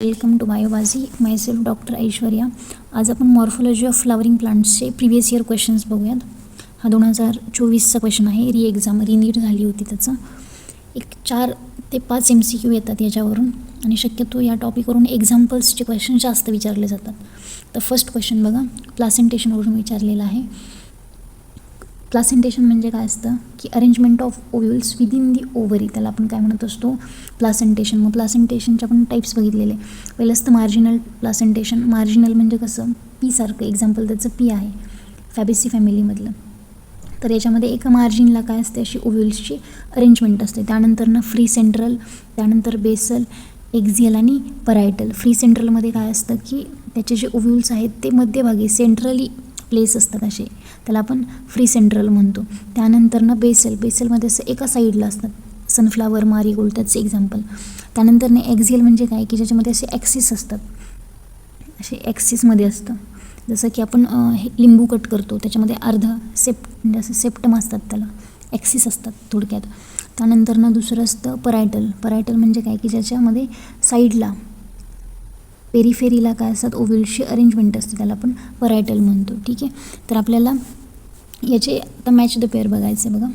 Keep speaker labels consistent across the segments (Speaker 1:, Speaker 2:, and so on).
Speaker 1: Welcome to बायोबाजी. Myself doctor Aishwarya. आज आपण मॉर्फोलॉजी ऑफ फ्लावरिंग प्लांट्सचे प्रिव्हियस इयर क्वेश्चन्स बघूयात. हा 2024चा क्वेश्चन आहे. रिनीट झाली होती. त्याचं एक 4 ते 5 MCQ येतात याच्यावरून आणि शक्यतो या टॉपिकवरून एक्झाम्पल्सचे क्वेश्चन जास्त विचारले जातात. तर फर्स्ट क्वेश्चन बघा, प्लासेंटेशनवरून विचारलेला आहे. प्लासेंटेशन म्हणजे काय असतं की arrangement of ovules within the ovary, त्याला आपण काय म्हणत असतो, प्लासेंटेशन. मग प्लासेंटेशनचे आपण टाईप्स बघितलेले. पहिलं असतं मार्जिनल प्लासेंटेशन. मार्जिनल म्हणजे कसं, पी सारखं, एक्झाम्पल त्याचं पी आहे फॅबेसी फॅमिलीमधलं. तर याच्यामध्ये एका मार्जिनला काय असते, अशी ओव्ह्यूल्सची अरेंजमेंट असते. त्यानंतर फ्री सेंट्रल, त्यानंतर बेसल, एक्झियल आणि परायटल. फ्री सेंट्रलमध्ये काय असतं की त्याचे जे ओव्ह्यूल्स आहेत ते मध्यभागी सेंट्रली प्लेस असतात असे, त्याला आपण फ्री सेंट्रल म्हणतो. त्यानंतर बेसलमध्ये असं एका साईडला असतात, सनफ्लावर, मारीगोल्ड त्याचं एक्झाम्पल. त्यानंतर एक्झियल म्हणजे काय की ज्याच्यामध्ये असे ॲक्सिस असतात, असे ॲक्सिसमध्ये असतं. जसं की आपण हे लिंबू कट करतो त्याच्यामध्ये म्हणजे असं सेप्टम असतात, त्याला ॲक्सिस असतात थोडक्यात. त्यानंतर दुसरं असतं परायटल म्हणजे काय की ज्याच्यामध्ये साईडला पेरिफेरीला काय असतात, ओव्ह्यूल्सची अरेंजमेंट असते, त्याला आपण परायटल म्हणतो. ठीक आहे. तर आपल्याला याचे आता मॅच द पेअर बघायचं आहे. बघा,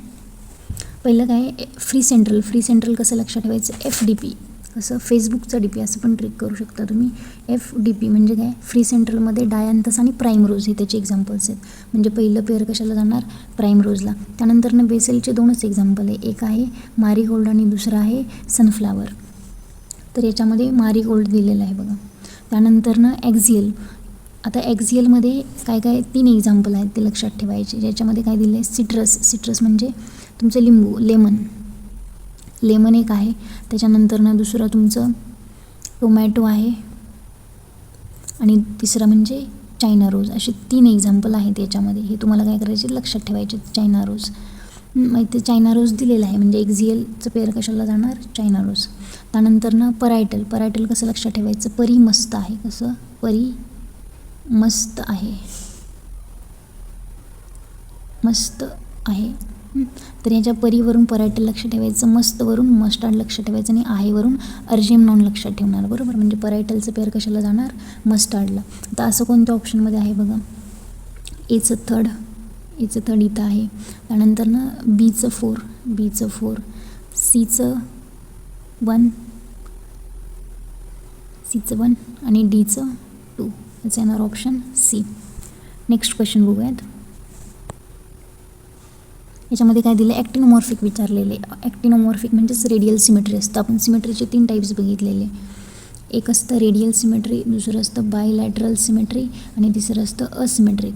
Speaker 1: पहिलं काय, फ्री सेंट्रल कसं लक्षात ठेवायचं, FDP, कसं फेसबुकचा DP असं पण ट्रिक करू शकता तुम्ही. FDP म्हणजे काय, फ्री सेंट्रलमध्ये डायंथस आणि प्राईमरोज हे त्याचे एक्झाम्पल्स आहेत. म्हणजे पहिलं पेअर कशाला जाणार, प्राईमरोजला. त्यानंतर बेसलचे 2च एक्झाम्पल आहे, एक आहे मारीगोल्ड आणि दुसरं आहे सनफ्लावर. तर याच्यामध्ये मारीगोल्ड दिलेलं आहे बघा. त्यानंतर एक्झियल. आता एक्झियलमध्ये काय 3 एक्झाम्पल आहेत ते लक्षात ठेवायचे, ज्याच्यामध्ये काय दिलं आहे, सिट्रस म्हणजे तुमचं लिंबू, लेमन एक आहे. त्याच्यानंतर दुसरं तुमचं टोमॅटो आहे आणि तिसरं म्हणजे चायना रोज. असे 3 एक्झाम्पल आहेत याच्यामध्ये. हे तुम्हाला काय करायचे, लक्षात ठेवायचे. चायना रोज माहिती, चायना रोज दिलेला आहे म्हणजे एक्झियलचं पेअर कशाला जाणार, चायना रोज. त्यानंतर परायटल कसं लक्षात ठेवायचं, परी मस्त आहे. कसं, परी मस्त आहे. तर याच्या परीवरून परायटल लक्षात ठेवायचं, मस्तवरून मस्टार्ड लक्षात ठेवायचं आणि आहेवरून अर्जेमनॉन लक्षात ठेवणार. बरोबर, म्हणजे परायटलचं पेअर कशाला जाणार, मस्टार्डला. आता असं कोणत्या ऑप्शनमध्ये आहे बघा, एचं थर्ड इथं आहे. त्यानंतर बीचं 4, सीचं 1 आणि डीचं 2. याचं येणार ऑप्शन सी. नेक्स्ट क्वेश्चन बघूयात. याच्यामध्ये काय दिलं, ॲक्टिनोमॉर्फिक विचारलेले. ॲक्टिनोमॉर्फिक म्हणजेच रेडियल सिमेट्री असतं. आपण सिमेट्रीचे 3 टाईप्स बघितलेले. एक असतं रेडियल सिमेट्री, दुसरं असतं बायलॅटरल सिमेट्री आणि तिसरं असतं असिमेट्रिक.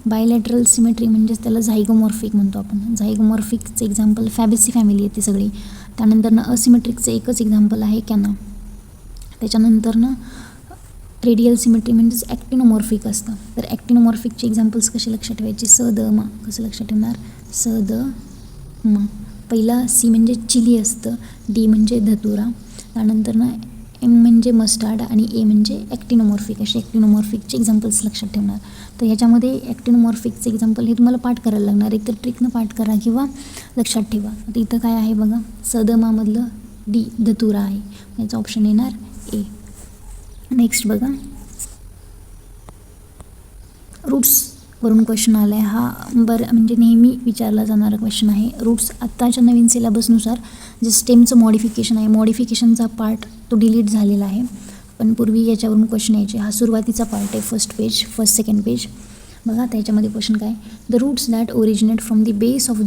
Speaker 1: बायलॅटरल सिमेट्री म्हणजेच त्याला झायगोमॉर्फिक म्हणतो आपण. झायगोमॉर्फिकचं एक्झाम्पल फॅबेसी फॅमिली येते सगळी. त्यानंतर असिमेट्रिकचं एकच एक्झाम्पल आहे कॅना. त्याच्यानंतर रेडियल सिमेट्री म्हणजेच ॲक्टिनोमॉर्फिक असतं. तर ॲक्टिनोमॉर्फिकचे एक्झाम्पल्स कसे लक्षात ठेवायचे, स द मा. कसं लक्षात ठेवणार, स द मा. पहिला सी म्हणजे चिली असतं, डी म्हणजे धतुरा, त्यानंतर एम म्हणजे मस्टार्ड आणि ए म्हणजे ॲक्टिनोमॉर्फिक. असे ॲक्टिनोमॉर्फिकचे एक्झाम्पल्स लक्षात ठेवणार. तर ह्याच्यामध्ये ॲक्टिनोमॉर्फिकचे एक्झाम्पल हे तुम्हाला पाठ करायला लागणार. एक तर ट्रिकनं पाठ करा किंवा लक्षात ठेवा. आता इथं काय आहे बघा, सदमामधलं डी धतुरा आहे, याचा ऑप्शन येणार ए. नेक्स्ट बघा, रूट्सवरून क्वेश्चन आला आहे. हा म्हणजे नेहमी विचारला जाणारा क्वेश्चन आहे. रूट्स आत्ताच्या नवीन सिलेबसनुसार जे स्टेमचं मॉडिफिकेशनचा पार्ट तो डिलीट झालेला आहे, पण पूर्वी याच्यावरून क्वेश्चन यायचे. हा सुरुवातीचा पार्ट आहे, फर्स्ट सेकंड पेज. बघा त्याच्यामध्ये क्वेश्चन काय, the roots that originate from the base of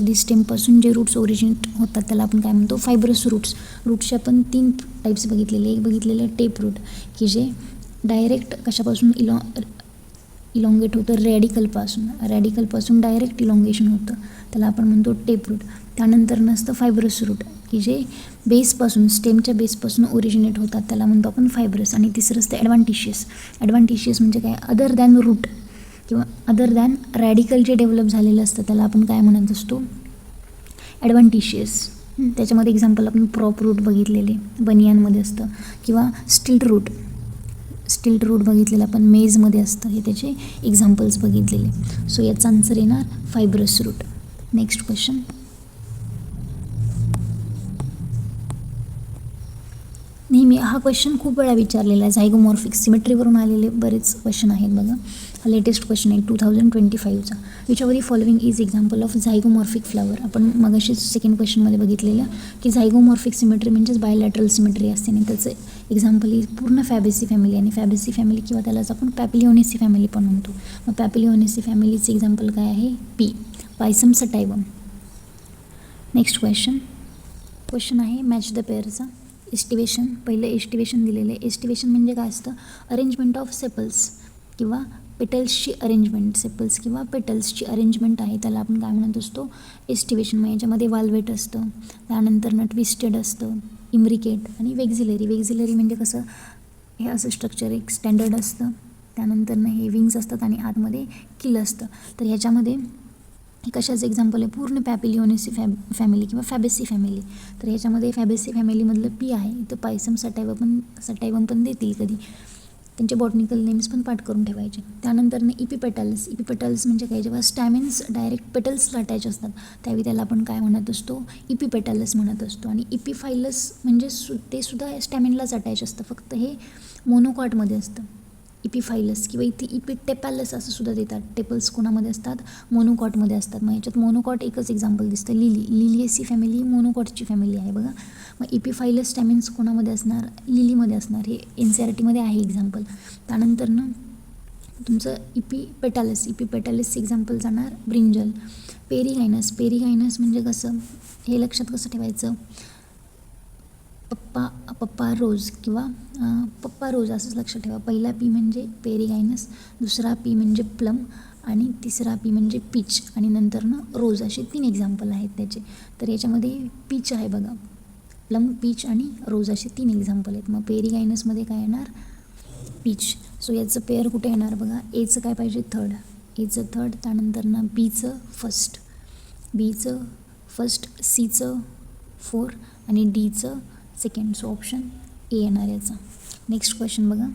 Speaker 1: the स्टेमपासून जे रूट्स ओरिजिनेट होतात त्याला आपण काय म्हणतो, फायब्रस रूट्सचे आपण 3 टाईप्स बघितलेले. एक बघितलेलं टेप रूट, की जे डायरेक्ट कशापासून इलॉंगेट होतं, रॅडिकलपासून डायरेक्ट इलॉंगेशन होतं, त्याला आपण म्हणतो टेप रूट. त्यानंतर नसतं फायब्रस रूट, की जे स्टेमच्या बेसपासून ओरिजिनेट होतात, त्याला म्हणतो आपण फायब्रस. आणि तिसरं असतं ॲडव्हान्टिशियस म्हणजे काय, अदर दॅन रूट किंवा अदर दॅन रॅडिकल जे डेव्हलप झालेलं असतं त्याला आपण काय म्हणत असतो, ॲडव्हान्टिशियस. त्याच्यामध्ये एक्झाम्पल आपण प्रॉप रूट बघितलेले, बनियानमध्ये असतं, किंवा स्टिल्ट रूट बघितलेलं आपण मेजमध्ये असतं, हे त्याचे एक्झाम्पल्स बघितलेले. सो याचा आन्सर येणार फायब्रस रूट. नेक्स्ट क्वेश्चन, नेहमी मी हा क्वेश्चन खूप वेळा विचारलेला आहे. झायगोमॉर्फिक सिमेट्रीवरून आलेले बरेच क्वेश्चन आहेत बघा. हा लेटेस्ट क्वेश्चन आहे 2025चा. Which of the following is example of zygomorphic flower. आपण मगाशी सेकंड क्वेश्चनमध्ये बघितलेलं की झायगोमॉर्फिक सिमेट्री म्हणजेच बायोलॅटरल सिमेट्री असते आणि त्याचं एक्झाम्पल ही पूर्ण फॅबेसी फॅमिली आणि फॅबेसी फॅमिली किंवा त्यालाच आपण पॅपिलिओनेसी फॅमिली पण म्हणतो. मग पॅपिलिओनेसी फॅमिलीचे एक्झाम्पल काय आहे? पी, पायसम सटायवम. नेक्स्ट क्वेश्चन आहे मॅच द पेअरचा. एस्टिवेशन, पहिलं एस्टिवेशन दिलेलं आहे. एस्टिवेशन म्हणजे काय असतं? अरेंजमेंट ऑफ सेपल्स किंवा पेटल्सची अरेंजमेंट, सेपल्स किंवा पेटल्सची अरेंजमेंट आहे, त्याला आपण काय म्हणत असतो? एस्टिवेशन. मग याच्यामध्ये वाल्वेट असतं, त्यानंतर ट्विस्टेड असतं, इम्रिकेट आणि वेक्झिलरी. वेक्झिलरी म्हणजे कसं? हे असं स्ट्रक्चर एक स्टँडर्ड असतं, त्यानंतर हे विंग्स असतात आणि आतमध्ये किल असतं. तर ह्याच्यामध्ये हे कशाचं एक्झाम्पल आहे? पूर्ण पॅपिलिओनेसी फॅमिली किंवा फॅबेसी फॅमिली. तर ह्याच्यामध्ये फॅबेसी फॅमिलीमधलं पी आहे. इथं पायसम सटायवम पण देतील कधी. त्यांचे बॉटनिकल नेम्स पण पाठ करून ठेवायचे. त्यानंतर इपिपेटल्स. इपिपेटल्स म्हणजे काय? जेव्हा स्टॅमिन्स डायरेक्ट पेटल्सला अटॅच असतात त्यावेळी त्याला आपण काय म्हणत असतो? इपिपेटल्स म्हणत असतो. आणि इपिफायलस म्हणजे ते सुद्धा स्टॅमिनलाच अटॅच असतं, फक्त हे मोनोकॉटमध्ये असतं. इपिफायलस किंवा इथे इपिटेपॅलस असं सुद्धा देतात. टेपल्स कोणामध्ये असतात? मोनोकॉटमध्ये असतात. मग याच्यात मोनोकॉट एकच एक्झाम्पल दिसतं, लिलिएसी फॅमिली मोनोकॉटची फॅमिली आहे बघा. मग इपिफायलस स्टॅमिन्स कोणामध्ये असणार? लिलीमध्ये असणार. हे NCERTमध्ये आहे एक्झाम्पल. त्यानंतर तुमचं इपिपेटॅलिस एक्झाम्पल जाणार ब्रिंजल. पेरिगायनस म्हणजे कसं? हे लक्षात कसं ठेवायचं? पप्पा रोज किंवा पप्पा रोज असंच लक्षात ठेवा. पहिला पी म्हणजे पेरिगायनस, दुसरा पी म्हणजे प्लम आणि तिसरा पी म्हणजे पीच आणि नंतर रोज. असे 3 एक्झाम्पल आहेत त्याचे. तर याच्यामध्ये पीच आहे बघा, प्लम, पीच आणि रोज असे 3 एक्झाम्पल आहेत. मग पेरिगायनसमध्ये काय येणार? पीच. सो याचं पेअर कुठे येणार बघा? एचं काय पाहिजे? थर्ड. त्यानंतर बीचं फर्स्ट, सीचं 4 आणि डीचं सेकंड. सो ऑप्शन ए येणार याचा. नेक्स्ट क्वेश्चन बघा.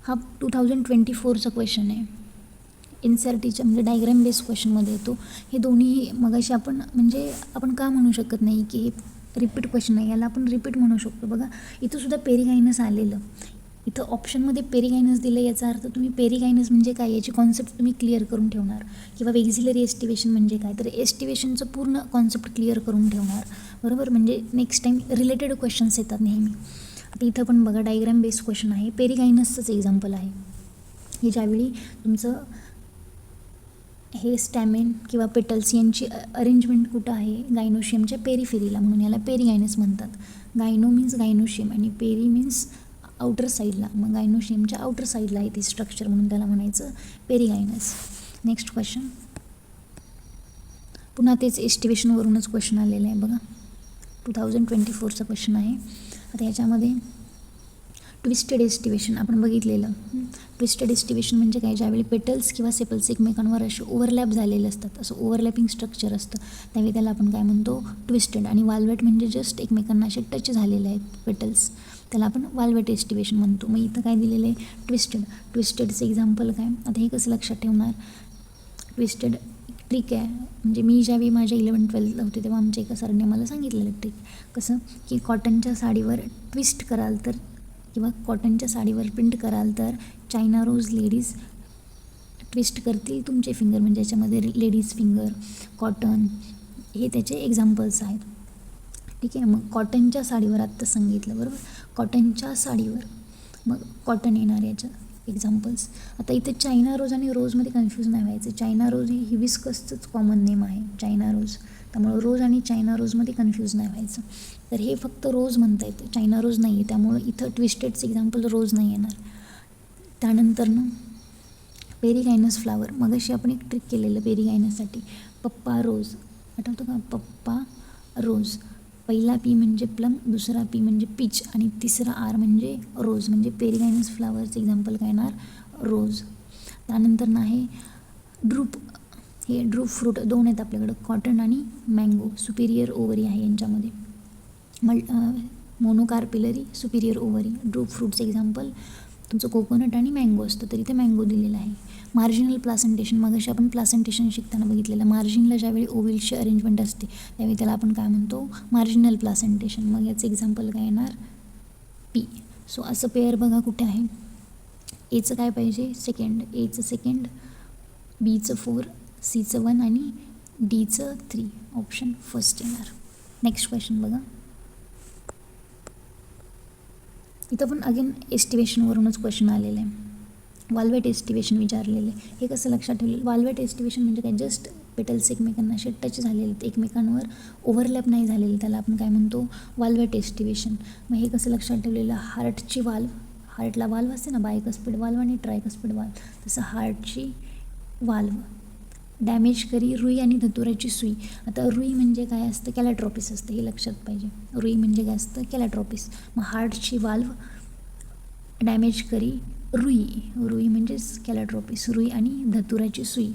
Speaker 1: हा 2024चा क्वेश्चन आहे. NCERTच्या म्हणजे डायग्राम बेस्ड क्वेश्चनमध्ये येतो. हे दोन्ही मगाशी आपण का म्हणू शकत नाही की हे रिपीट क्वेश्चन आहे? याला आपण रिपीट म्हणू शकतो बघा. इथं सुद्धा पेरिगायनस आलेलं. इथं ऑप्शनमध्ये पेरिगायनस दिलं, याचा अर्थ तुम्ही पेरिगायनस म्हणजे काय याची कॉन्सेप्ट तुम्ही क्लिअर करून ठेवणार. किंवा वेक्झिलरी एस्टिवेशन म्हणजे काय? तर एस्टिवेशनचं पूर्ण कॉन्सेप्ट क्लिअर करून ठेवणार, बरोबर. म्हणजे नेक्स्ट टाईम रिलेटेड क्वेश्चन्स येतात नेहमी. आता इथं पण बघा डायग्राम बेस्ड क्वेश्चन आहे. पेरिगायनसचंच एक्झाम्पल आहे. हे ज्यावेळी तुमचं हे स्टॅमेन किंवा पेटल्स यांची अरेंजमेंट कुठं आहे? गायनोशियमच्या पेरिफेरीला, म्हणून याला पेरिगायनस म्हणतात. गायनो मीन्स गायनोशियम आणि पेरी मीन्स आउटर साईडला. मग गायनोशियमच्या आउटर साईडला आहे ते स्ट्रक्चर, म्हणून त्याला म्हणायचं पेरिगायनस. Next question. पुन्हा तेच एस्टिवेशनवरूनच क्वेश्चन आलेलं आहे बघा. 2024चा क्वेश्चन आहे. आता याच्यामध्ये ट्विस्टेड एस्टिवेशन आपण बघितलेलं. ट्विस्टेड एस्टिवेशन म्हणजे काय? ज्यावेळी पेटल्स किंवा सेपल्स एकमेकांवर असे ओव्हरलॅप झालेले असतात, असं ओव्हरलॅपिंग स्ट्रक्चर असतं, त्यावेळी त्याला आपण काय म्हणतो? ट्विस्टेड. आणि वाल्वेट म्हणजे जस्ट एकमेकांना असे टच झालेले आहेत पेटल्स, त्याला आपण वाल्वेट एस्टिवेशन म्हणतो. मग इथं काय दिलेलं आहे? ट्विस्टेडचं एक्झाम्पल काय? आता हे कसं लक्षात ठेवणार? ट्विस्टेड ट्रिक आहे. म्हणजे मी ज्यावेळी माझ्या 11-12 होते तेव्हा आमच्या एका सरने मला सांगितलेलं ट्रिक. कसं की कॉटनच्या साडीवर ट्विस्ट कराल तर किंवा कॉटनच्या साडीवर प्रिंट कराल तर चायना रोज लेडीज ट्विस्ट करतील तुमचे फिंगर. म्हणजे याच्यामध्ये लेडीज फिंगर, कॉटन हे त्याचे एक्झाम्पल्स आहेत. ठीक आहे. मग कॉटनच्या साडीवर आत्ता सांगितलं, बरोबर. कॉटनच्या साडीवर मग कॉटन येणार याच्यात एक्झाम्पल्स. आता इथे चायना रोज आणि रोजमध्ये कन्फ्यूज नाही व्हायचं. चायना रोज ही हिबिस्कसचंच कॉमन नेम आहे, चायना रोज. त्यामुळं रोज आणि चायना रोजमध्ये कन्फ्यूज नाही व्हायचं. तर हे फक्त रोज म्हणता येतं, चायना रोज नाही आहे. त्यामुळं इथं ट्विस्टेडचं एक्झाम्पल रोज नाही येणार. त्यानंतर पेरिगायनस फ्लावर. मगाशी आपण एक ट्रिक केलेलं पेरिगायनससाठी. पप्पा रोज आठवतं का? पप्पा रोज. पहिला पी म्हणजे प्लम, दुसरा पी म्हणजे पीच आणि तिसरा आर म्हणजे रोज. म्हणजे पेरिगायनस फ्लावरचं एक्झाम्पल काय येणार? रोज. त्यानंतर आहे ड्रूप. हे ड्रूप फ्रूट 2 आहेत आपल्याकडं, कॉटन आणि मँगो. सुपिरियर ओव्हरी आहे यांच्यामध्ये. Monocarpellary, Superior ovary. Drupe फ्रूटचं example तुमचं कोकोनट आणि मँगो असतं, तर इथे मँगो दिलेलं आहे. मार्जिनल प्लासेंटेशन, मगाशी आपण प्लासेंटेशन शिकताना बघितलेलं, मार्जिनला ज्यावेळी ओव्हिलची अरेंजमेंट असते त्यावेळी त्याला आपण काय म्हणतो, मार्जिनल प्लासेंटेशन. मग याचं एक्झाम्पल काय येणार, पी. सो असं पेअर बघा कुठे आहे, एचं काय पाहिजे, सेकंड, एचं सेकंड, बीचं 4, सीचं 1 आणि डीचं 3. ऑप्शन फर्स्ट येणार. नेक्स्ट क्वेश्चन बघा. इथं पण अगेन एस्टिमेशनवरूनच क्वेश्चन आलेलं आहे. वाल्वेट एस्टिमेशन विचारलेले. हे कसं लक्षात ठेवलेलं, वाल्वेट एस्टिमेशन म्हणजे काय, जस्ट पेटल्स एकमेकांना असे टच झालेले आहेत, एकमेकांवर ओव्हरलॅप नाही झालेले, त्याला आपण काय म्हणतो, वाल्वेट एस्टिमेशन. मग हे कसं लक्षात ठेवलेलं, हार्टची वाल्व, हार्टला वाल्व असते ना, बायकस्पिड वाल्व आणि ट्रायकस्पिड वाल्व, तसं हार्टची वाल्व. डॅमेज करी रुई आणि धतुराची सुई. आता रुई म्हणजे काय असतं, कॅलाट्रॉपिस असतं, हे लक्षात पाहिजे. रुई म्हणजे काय असतं, कॅलाट्रॉपिस. मग हार्टची वाल्व डॅमेज करी रुई, रुई म्हणजेच कॅलाट्रॉपिस, रुई आणि धतुराची सुई.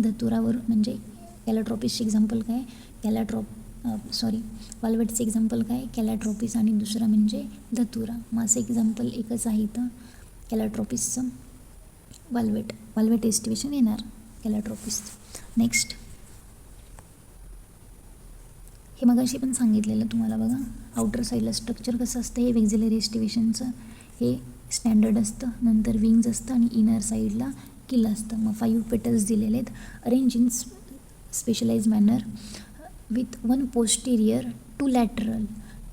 Speaker 1: धतुरावर म्हणजे कॅलाट्रॉपिसचे एक्झाम्पल काय, वाल्वेटचे एक्झाम्पल काय, कॅलाट्रॉपिस आणि दुसरा म्हणजे धतुरा. मग असं एक्झाम्पल एकच आहे इथं, कॅलाट्रॉपिसचं वाल्वेट एस्टिमेशन येणार, कॅलाट्रॉपिस. नेक्स्ट, हे मगाशी पण सांगितलेलं तुम्हाला बघा, आउटर साईडला स्ट्रक्चर कसं असतं, हे व्हेक्झिलरी एस्टिमेशनचं हे स्टँडर्ड असतं, नंतर विंग्ज असतं आणि इनर साईडला किल असतं. मग 5 पेटल्स दिलेले आहेत, arrange in specialise manner with 1 posterior 2 lateral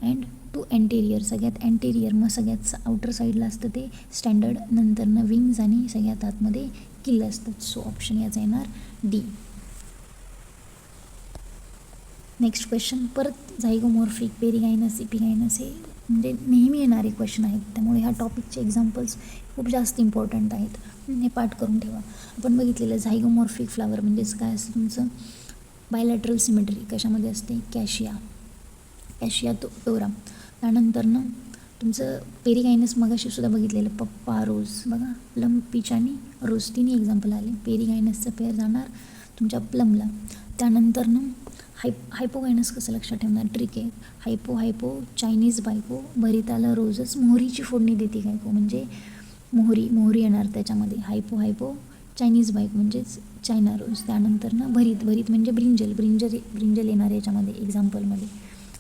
Speaker 1: and 2 anterior. सगळ्यात एंटेरियर, मग सगळ्यात आउटर साईडला असतं ते स्टँडर्ड, नंतरनं विंग्ज आणि सगळ्यात आतमध्ये किल असतात. सो ऑप्शन याचा येणार डी. नेक्स्ट क्वेश्चन, परत झायगोमॉर्फिक, पेरिगायनस, इपिगायनस हे म्हणजे नेहमी येणारे क्वेश्चन आहेत, त्यामुळे ह्या टॉपिकचे एक्झाम्पल्स खूप जास्त इम्पॉर्टंट आहेत, हे पाठ करून ठेवा. आपण बघितलेलं झायगोमॉर्फिक फ्लावर म्हणजेच काय असतं, तुमचं बायलॅटरल सिमेट्री कशामध्ये असते, कॅशिया टोरा. त्यानंतरनं तुमचं पेरिगायनस मगाशी सुद्धा बघितलेलं, पप्पा, रोज. बघा, प्लम, पीच आणि रोज तिन्ही एक्झाम्पल आले. पेरिगायनसचं पेअर जाणार तुमच्या प्लमला. त्यानंतरनं हायपोगायनस कसं लक्षात ठेवणार, ट्रिक आहे. हायपो चायनीज बायको, भरिताला रोजच मोहरीची फोडणी देते गायको, म्हणजे मोहरी येणार त्याच्यामध्ये. हायपो चायनीज बायको म्हणजेच चायना रोज. त्यानंतरनं भरीत म्हणजे ब्रिंजल येणार याच्यामध्ये एक्झाम्पलमध्ये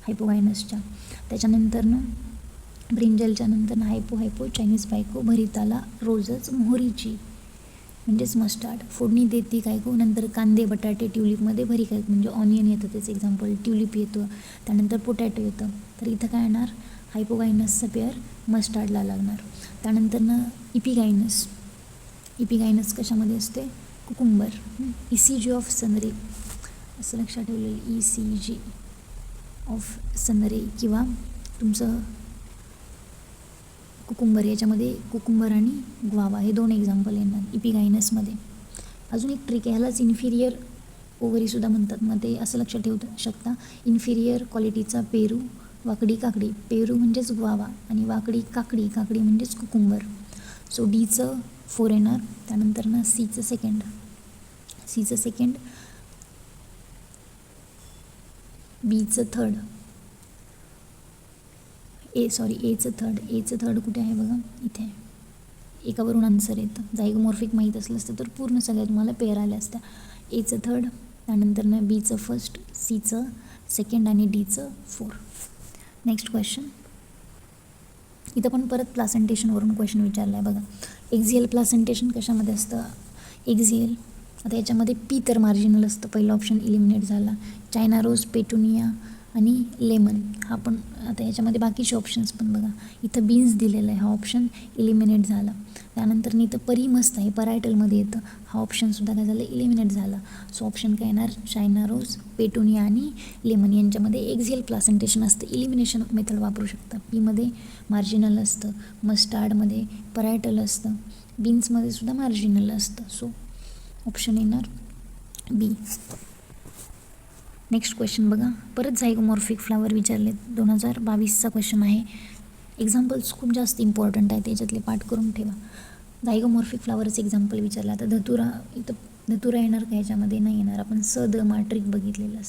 Speaker 1: हायपोगायनसच्या. त्याच्यानंतरनं ब्रिंजलच्या नंतर हायपो चायनीज बायको, भरिताला रोजच मोहरीची म्हणजेच मस्टार्ड फोडणी देते गायको. नंतर कांदे, बटाटे, ट्युलिपमध्ये भरी काय म्हणजे ऑनियन येतं, त्याचं एक्झाम्पल ट्युलिप येतं. त्यानंतर पोटॅटो येतं. तर इथं काय येणार, हायपोगायनसचं पेअर मस्टार्डला लागणार. त्यानंतरनं इपिगायनस कशामध्ये असते, कुकुंबर. ECG ऑफ सनरे असं लक्षात ठेवलेलं, ECG ऑफ सनरे किंवा तुमचं कुकुंबर, याच्यामध्ये कुकुंबर आणि ग्वावा हे 2 एक्झाम्पल येणार इपिगायनसमध्ये. अजून एक ट्रिक आहे, ह्यालाच इन्फिरियर ओव्हरीसुद्धा म्हणतात. मग ते असं लक्षात ठेवू शकता, इन्फिरियर क्वालिटीचा पेरू, वाकडी काकडी, पेरू म्हणजेच ग्वावा आणि वाकडी काकडी म्हणजेच कुकुंबर. सो डीचं 4 येणार. त्यानंतर सीचं सेकंड, बीचं थर्ड, एचं थर्ड कुठे आहे बघा, इथे एकावरून आन्सर येतं. झायगोमॉर्फिक माहीत असलं असतं तर पूर्ण सगळ्या तुम्हाला पेअर आल्या असत्या. एचं थर्ड, त्यानंतर बीचं फर्स्ट, सीचं सेकंड आणि डीचं 4. नेक्स्ट क्वेश्चन, इथं पण परत प्लासेंटेशनवरून क्वेश्चन विचारला आहे बघा. एक्झियल प्लासेंटेशन कशामध्ये असतं, एक्झियल. आता याच्यामध्ये पी तर मार्जिनल असतं, पहिलं ऑप्शन इलिमिनेट झाला. चायना रोज, पेटुनिया आणि लेमन हा पण. आता याच्यामध्ये बाकीचे ऑप्शन्स पण बघा, इथं बीन्स दिलेलं आहे, हा ऑप्शन इलिमिनेट झाला. त्यानंतर इथं परिमस्त आहे, परायटलमध्ये येतं, हा ऑप्शनसुद्धा काय झालं, इलिमिनेट झाला. सो ऑप्शन काय येणार, चायना रोज, पेटुनिया आणि लेमन यांच्यामध्ये एक्झियल प्लासेंटेशन असतं. इलिमिनेशन मेथड वापरू शकता. पीमध्ये मार्जिनल असतं, मस्टार्डमध्ये परायटल असतं, बीन्समध्ये सुद्धा मार्जिनल असतं. सो ऑप्शन येणार बी. नेक्स्ट क्वेश्चन बघा, परत झायगोमॉर्फिक फ्लावर विचारले, 2022चा क्वेश्चन आहे. एक्झाम्पल्स खूप जास्त इम्पॉर्टंट आहे, त्याच्यातले पाठ करून ठेवा. झायगोमॉर्फिक फ्लावरचं एक्झाम्पल विचारलं. आता धतुरा येणार का ह्याच्यामध्ये, नाही येणार. आपण ट्रिक बघितलेला,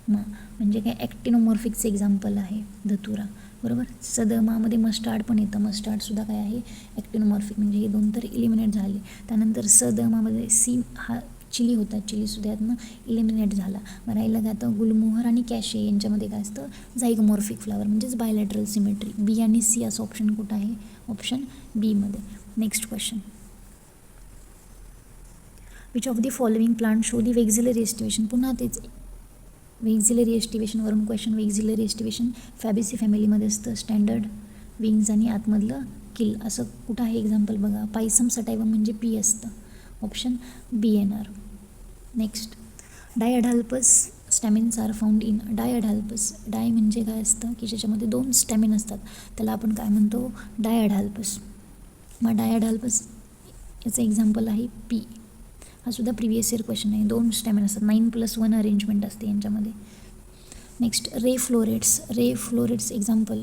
Speaker 1: म्हणजे काय ॲक्टिनोमॉर्फिकचं एक्झाम्पल आहे धतुरा. बरोबर. सदमामध्ये मस्टार्ड पण येतं. मस्टार्डसुद्धा काय आहे, ॲक्टिनोमॉर्फिक, म्हणजे हे 2 तर इलिमिनेट झाले. त्यानंतर सदमामध्ये सी हा चिली होता, चिलीसुद्धा यातनं इलिमिनेट झाला. मग राहिलं काय आता गुलमोहर आणि कॅशे यांच्यामध्ये काय असतं, झायगोमॉर्फिक फ्लावर म्हणजेच बायलॅटरल सिमेट्री. बी आणि सी असं ऑप्शन कुठं आहे, ऑप्शन बीमध्ये. Next question, which of the following plant show the vexillary aestivation. पुन्हा तेच वेक्झिलरी एस्टिवेशनवरून क्वेश्चन. वेक्झिलरी एस्टिवेशन फॅबेसी फॅमिलीमध्ये असतं. स्टँडर्ड विंग्ज आणि आतमधलं किल असं कुठं आहे एक्झाम्पल बघा. पायसम सटायवम म्हणजे पी असतं, ऑप्शन बी येणार. Next, diadelphous stamens are found in. Diadelphous, di म्हणजे काय असतं की ज्याच्यामध्ये 2 स्टॅमिन असतात, त्याला आपण काय म्हणतो, डायअडॅल्पस. मग डायअडॅल्पस याचं एक्झाम्पल आहे पी. हा सुद्धा प्रिवियस इयर क्वेश्चन आहे. 2 स्टॅमिन असतात, 9+1 अरेंजमेंट असते यांच्यामध्ये. Next, ray florets. Ray florets example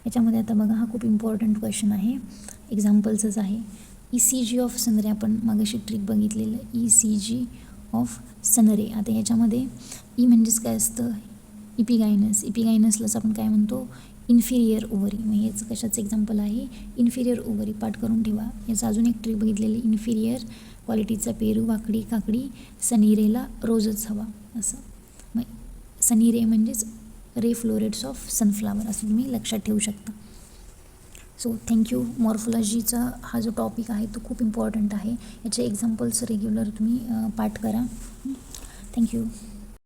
Speaker 1: याच्यामध्ये आता बघा, हा खूप इम्पॉर्टंट क्वेश्चन आहे, एक्झाम्पल्सच आहे. ECG ऑफ सनरे, आपण मागाशी ट्रिक बघितलेलं ECG ऑफ सनरे. आता याच्यामध्ये ई म्हणजेच काय असतं, इपिगायनस. इपिगायनसलाच आपण काय म्हणतो, इन्फिरियर ओव्हरी. मग याचं कशाचं एक्झाम्पल आहे, इन्फिरियर ओव्हरी. पाठ करून ठेवा. याचं अजून एक ट्रिक बघितलेली, इन्फिरियर क्वालिटीचा पेरू वाकडी काकडी, सनीरेला रोजच हवा असं. मग सनीरे म्हणजेच रे फ्लोरेट्स ऑफ सनफ्लावर असं तुम्ही लक्षात ठेवू शकता. So thank you. मॉर्फोलॉजीचा हा जो टॉपिक आहे तो खूप इम्पॉर्टंट आहे. याचे एक्झाम्पल्स रेग्युलर तुम्ही पाठ करा. थँक्यू.